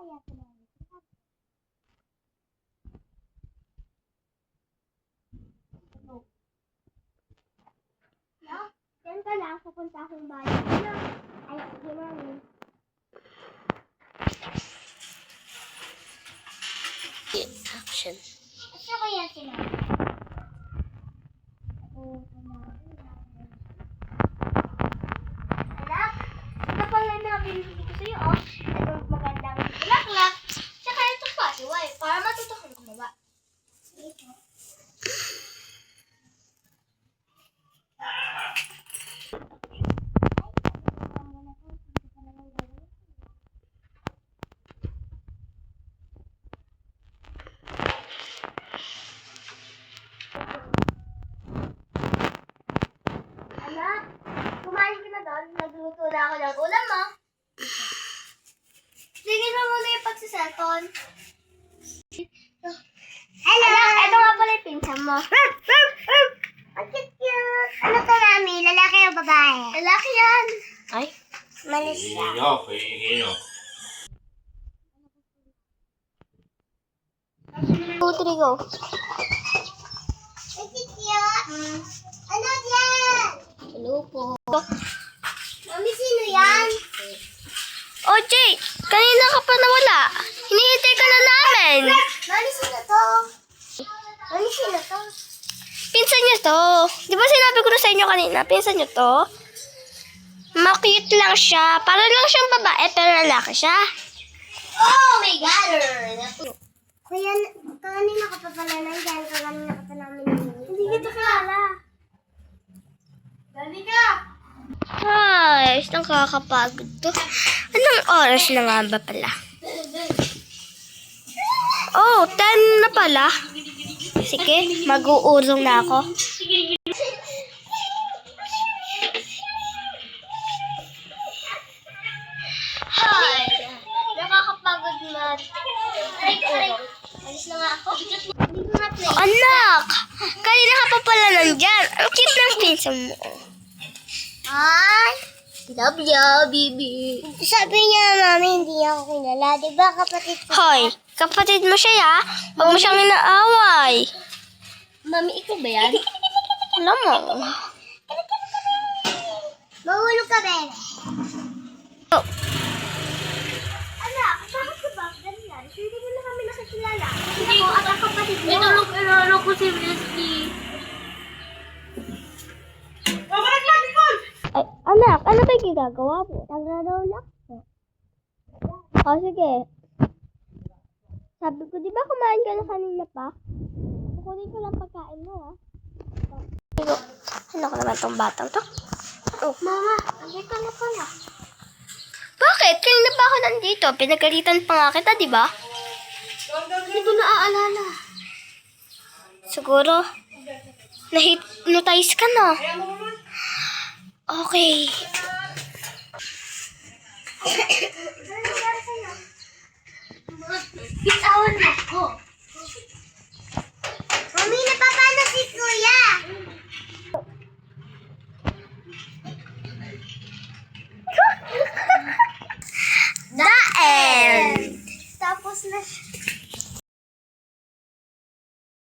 kaya pinag No? Diyan ka lang, pupunta akong bahay. No? Ay, sige mami. Action. Asa kaya sila? Oo, anak, ito pala yung nabibili ko sa'yo, oh. Itong magandang bulaklak. Tsaka itong pasiway, para matuto kang gumawa. Ito. Anak, kumain ka na doon. Nagluto na ako ng ulam mo. Tingin mo muna yung pagsiselfon. Hello! Anak, ito nga pala yung pinsan mo. Ang cute! Ano to, mami? Lalaki o babae? Lalaki yan. Ay? Malis lang. Hihingi nyo. 2, 3, go. Ang cute! Ano yan? Hello po. Mami, sino yan? Oh, Jay! Kanina ka pa nawala. Hinihintay ka na namin. Mami, sino to? Mami, sino to? Pinsan niyo to. Di ba sinabi ko na sa inyo kanina? Pinsan niyo to. Makute lang siya. Para lang siyang babae, pero lalaki siya. Oh my God! Kuya, kanina ka pa pala nandyan. Kanina ka pa namin nandyan. Hindi kita kilala. Dali ka! Ay, nakakapagod to. Anong oras na nga ba pala? Oh, 10 na pala. Sige, mag-uurong na ako. Hi! Nakakapagod na. Aray. Alis na nga ako. Hindi ko nga play. Anak! Kanina ka pa pala nandyan. Ang cute ng pinsan mo. Ay! Love ya, baby. Sabi niya, mami, hindi ako kilala. Di ba kapatid ko? Hoy, kapatid mo siya ya. Huwag mo siyang inaaway. Mami, ikaw ba yan? Alam mo. Mahulog ka, Ben. Oh, Anak, bakit ka ba ganyan? So, hindi mo na kami nakakilala. Hindi ako at ang kapatid mo. inano ko si Leslie. Ay, anak, ano ba yung ginagawa mo? Naglaro lang po. Oh, sige. Sabi ko, di ba kumain ka na kanina pa? Kukunin ko lang pagkain mo, ha? Oh. Ano ko naman tong batang to? Oh, mama, andun ka na pala. Bakit? Kanina pa ako nandito. Pinagalitan pa nga kita, di ba? Hindi ko naaalala. Siguro, na-hypnotize ka na. Okay. Bitawan mo ko. Mami, napapano si Kuya.